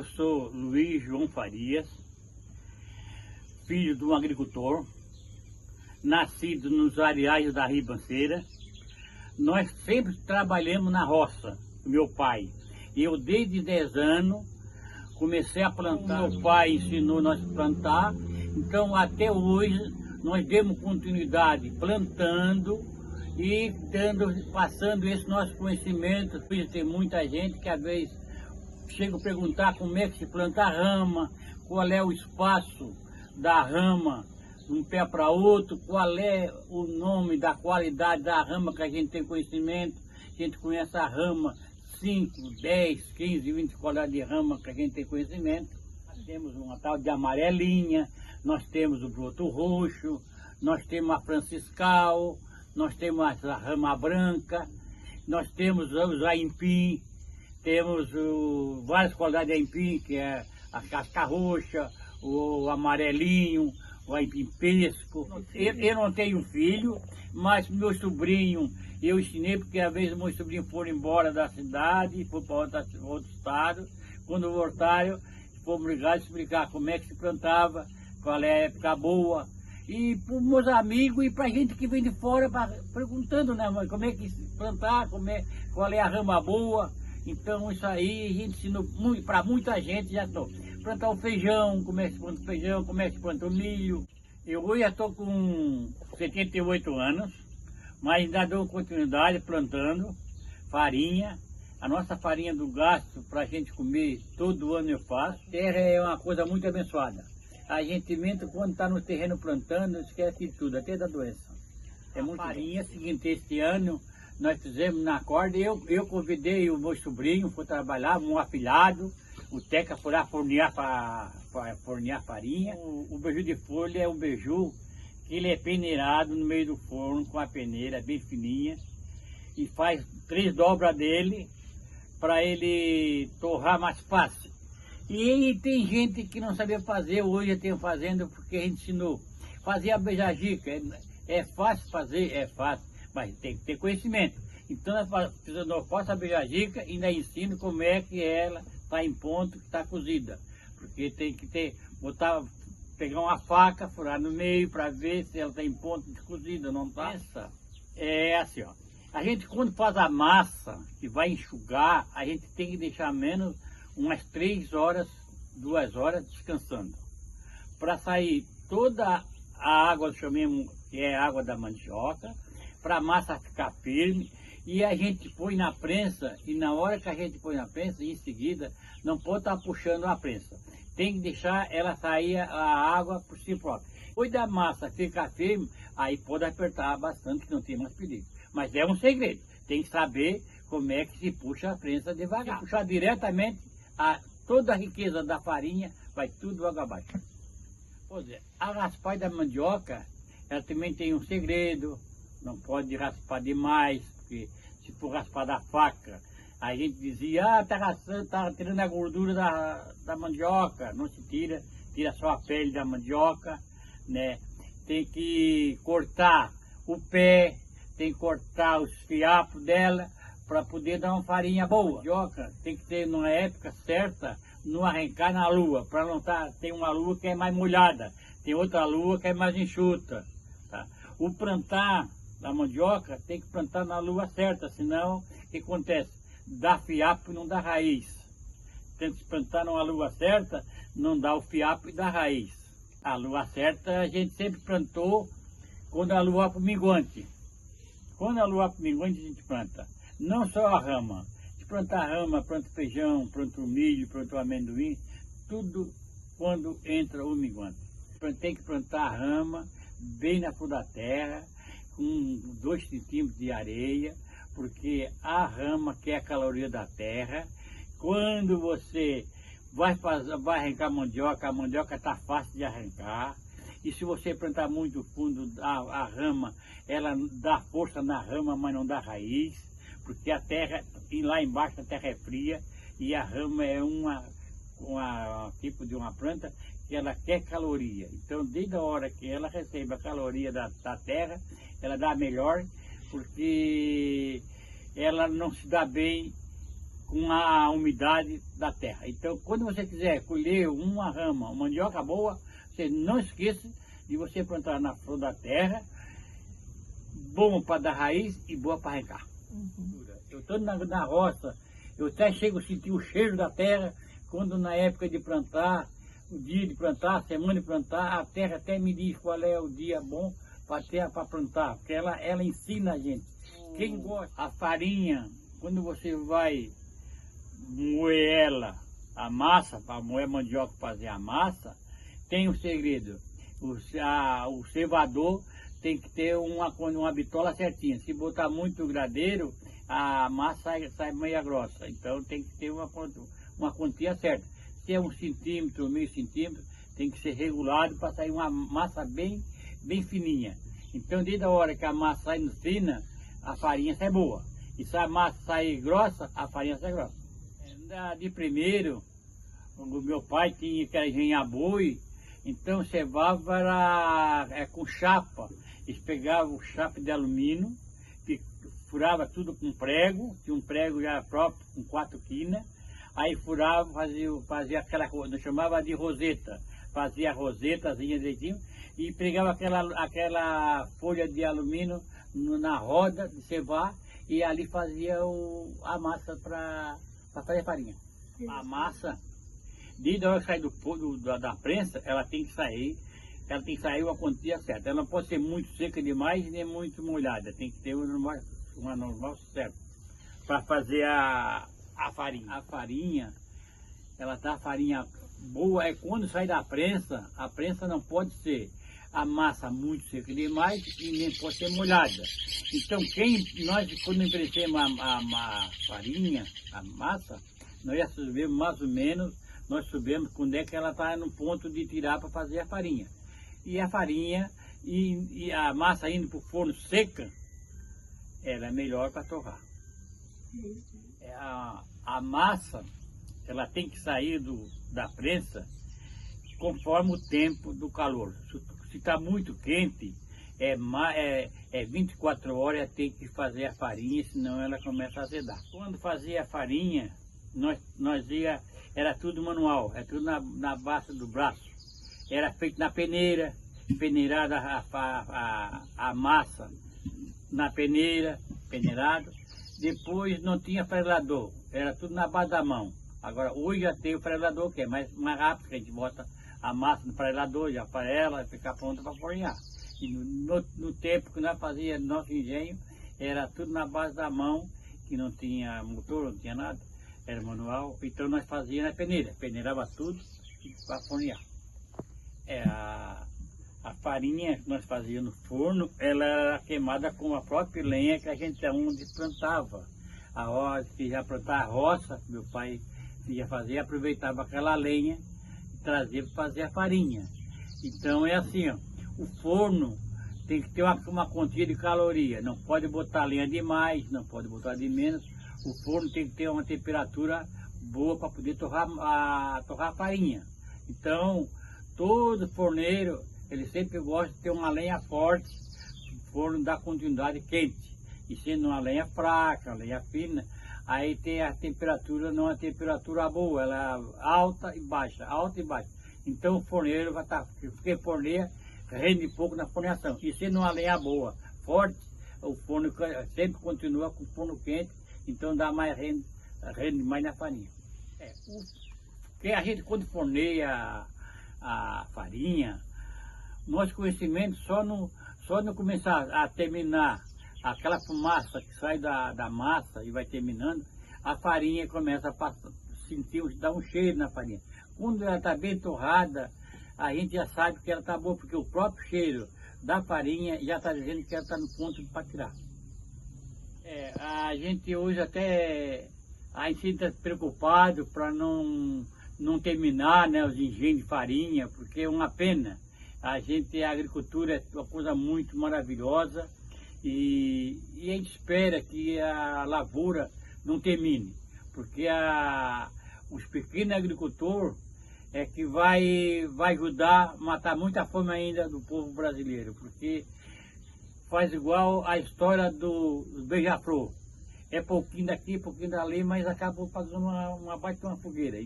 Eu sou Luiz João Farias, filho de um agricultor, nascido nos areais da Ribanceira. Nós sempre trabalhamos na roça, meu pai. Eu desde 10 anos comecei a plantar. Meu pai ensinou nós a plantar, então até hoje nós demos continuidade plantando e passando esse nosso conhecimento. Tem muita gente que às vezes chega a perguntar como é que se planta a rama, qual é o espaço da rama de um pé para outro, qual é o nome da qualidade da rama que a gente tem conhecimento. A gente conhece a rama 5, 10, 15, 20 qualidades de rama que a gente tem conhecimento. Nós temos uma tal de amarelinha, nós temos o broto roxo, nós temos a franciscal, nós temos a rama branca, nós temos os aipim, temos várias qualidades de aipim, que é a casca roxa, o amarelinho, o aipim pesco. Eu não tenho filho, mas meu sobrinho, eu ensinei, porque às vezes meus sobrinhos foram embora da cidade, foram para outro estado. Quando voltaram, fomos obrigados a explicar como é que se plantava, qual é a época boa. E para os meus amigos e para a gente que vem de fora perguntando, né, mãe, como é que se plantar, qual é a rama boa. Então isso aí a gente ensinou para muita gente. Já estou plantar o feijão, como é que se planta o feijão, como é que se planta o milho. Eu hoje já estou com 78 anos, mas ainda dou continuidade plantando farinha. A nossa farinha do gasto para a gente comer todo ano eu faço. Terra é uma coisa muito abençoada. A gente mente quando está no terreno plantando, esquece de tudo, até da doença. É muito farinha. Seguinte, este ano nós fizemos na corda, eu convidei o meu sobrinho para trabalhar, um afilhado, o Teca foi lá fornear farinha. O beiju de folha é um beiju que ele é peneirado no meio do forno com a peneira bem fininha e faz 3 dobras dele para ele torrar mais fácil. E tem gente que não sabia fazer, hoje eu tenho fazendo porque a gente ensinou. Fazer a beijajica, é fácil fazer, é fácil, mas tem que ter conhecimento. Então eu faço a beijajica e ainda ensino como é que ela está em ponto, que está cozida. Porque tem que pegar uma faca, furar no meio para ver se ela está em ponto de cozida, não está? Essa é assim, ó. A gente quando faz a massa, que vai enxugar, a gente tem que deixar menos umas 3 horas, 2 horas descansando. Para sair toda a água, chamemos, que é a água da mandioca, para a massa ficar firme. E a gente põe na prensa, e na hora que a gente põe na prensa, em seguida, não pode estar puxando a prensa. Tem que deixar ela sair a água por si própria. Depois da massa ficar firme, aí pode apertar bastante, que não tem mais perigo. Mas é um segredo, tem que saber como é que se puxa a prensa devagar. Se puxar diretamente, toda a riqueza da farinha vai tudo água abaixo. Pois é, a raspagem da mandioca, ela também tem um segredo, não pode raspar demais, porque se for raspar da faca, a gente dizia, tá tirando a gordura da mandioca. Não se tira, tira só a pele da mandioca, né? Tem que cortar o pé, tem que cortar os fiapos dela, para poder dar uma farinha boa. A mandioca tem que ter numa época certa, não arrancar na lua, para não tem uma lua que é mais molhada, tem outra lua que é mais enxuta. Tá? O plantar da mandioca tem que plantar na lua certa, senão o que acontece? Dá fiapo e não dá raiz. Tem que plantar numa lua certa, não dá o fiapo e dá raiz. A lua certa a gente sempre plantou quando a lua é minguante. Quando a lua é minguante a gente planta. Não só a rama. Se plantar rama, planta feijão, planta o milho, planta o amendoim, tudo quando entra o minguante. Tem que plantar a rama bem na flor da terra, com 2 centímetros de areia, porque a rama quer a caloria da terra. Quando você vai arrancar a mandioca está fácil de arrancar. E se você plantar muito fundo, a rama, ela dá força na rama, mas não dá raiz, porque a terra, e lá embaixo a terra é fria, e a rama é um tipo de uma planta que ela quer caloria. Então, desde a hora que ela recebe a caloria da terra, ela dá melhor, porque ela não se dá bem com a umidade da terra. Então, quando você quiser colher uma rama, uma mandioca boa, você não esqueça de você plantar na flor da terra, bom para dar raiz e boa para arrancar. Eu estou na roça, eu até chego a sentir o cheiro da terra, quando na época de plantar, o dia de plantar, a semana de plantar, a terra até me diz qual é o dia bom para plantar, porque ela ensina a gente. Quem gosta, a farinha, quando você vai moer ela, a massa, para moer mandioca, fazer a massa, tem um segredo. O cevador tem que ter uma bitola certinha. Se botar muito gradeiro, a massa sai meia grossa. Então tem que ter uma quantia certa. Se é 1 centímetro, meio centímetro, tem que ser regulado para sair uma massa bem fininha. Então desde a hora que a massa sai fina, a farinha sai boa. E se a massa sair grossa, a farinha sai grossa. De primeiro, o meu pai tinha que engenhar boi, então cevava com chapa. Eles pegavam o chapa de alumínio, furava tudo com prego, tinha um prego já próprio com 4 quinas, aí furava, fazia aquela, nós chamava de roseta, fazia a rosetazinha direitinho e pregava aquela folha de alumínio na roda de cevar e ali fazia a massa para fazer a farinha. A massa, desde a hora que sai da prensa, ela tem que sair uma quantia certa. Ela não pode ser muito seca demais nem muito molhada. Tem que ter uma normal certa para fazer a farinha. A farinha, ela dá farinha boa é quando sai da prensa. A prensa não pode ser a massa muito seca demais e nem pode ser molhada. Então nós quando emprestamos a farinha, a massa, nós já sabemos mais ou menos, nós sabemos quando é que ela está no ponto de tirar para fazer a farinha. E a farinha e a massa indo para o forno seca, ela é melhor para torrar. A massa, ela tem que sair da prensa conforme o tempo do calor. Se está muito quente, é 24 horas tem que fazer a farinha, senão ela começa a azedar. Quando fazia a farinha, era tudo manual, é tudo na base do braço. Era feito na peneira, peneirada a massa na peneirado. Depois não tinha frelador, era tudo na base da mão. Agora hoje já tem o frelador, que é mais rápido, que a gente bota a massa no frelador, já farela, fica pronta para fornear. E no tempo que nós fazíamos nosso engenho, era tudo na base da mão, que não tinha motor, não tinha nada, era manual. Então nós fazíamos na peneira, peneirava tudo para fornear. A farinha que nós fazíamos no forno, ela era queimada com a própria lenha que a gente onde plantava. A hora que já plantava a roça, meu pai ia fazer, aproveitava aquela lenha e trazia para fazer a farinha. Então é assim, ó, o forno tem que ter uma quantia de caloria, não pode botar lenha demais, não pode botar de menos. O forno tem que ter uma temperatura boa para poder torrar a farinha. Então, todo forneiro, ele sempre gosta de ter uma lenha forte, o forno dá continuidade quente. E sendo uma lenha fraca, uma lenha fina, aí tem a temperatura, não é uma temperatura boa, ela é alta e baixa, alta e baixa. Então o forneiro vai estar, porque forneia rende pouco na forneação. E sendo uma lenha boa, forte, o forno sempre continua com o forno quente, então dá mais rende mais na farinha. Porque a gente quando forneia a farinha, nosso conhecimento só no começar a terminar aquela fumaça que sai da massa e vai terminando, a farinha começa a sentir, dar um cheiro na farinha. Quando ela está bem torrada, a gente já sabe que ela está boa, porque o próprio cheiro da farinha já está dizendo que ela está no ponto para tirar. A gente hoje até a gente está preocupado para não terminar, né, os engenhos de farinha, porque é uma pena. A agricultura é uma coisa muito maravilhosa e a gente espera que a lavoura não termine, porque os pequenos agricultores é que vai ajudar a matar muita fome ainda do povo brasileiro, porque faz igual a história do beija-flor. É pouquinho daqui, pouquinho dali, mas acabou fazendo uma baita uma fogueira.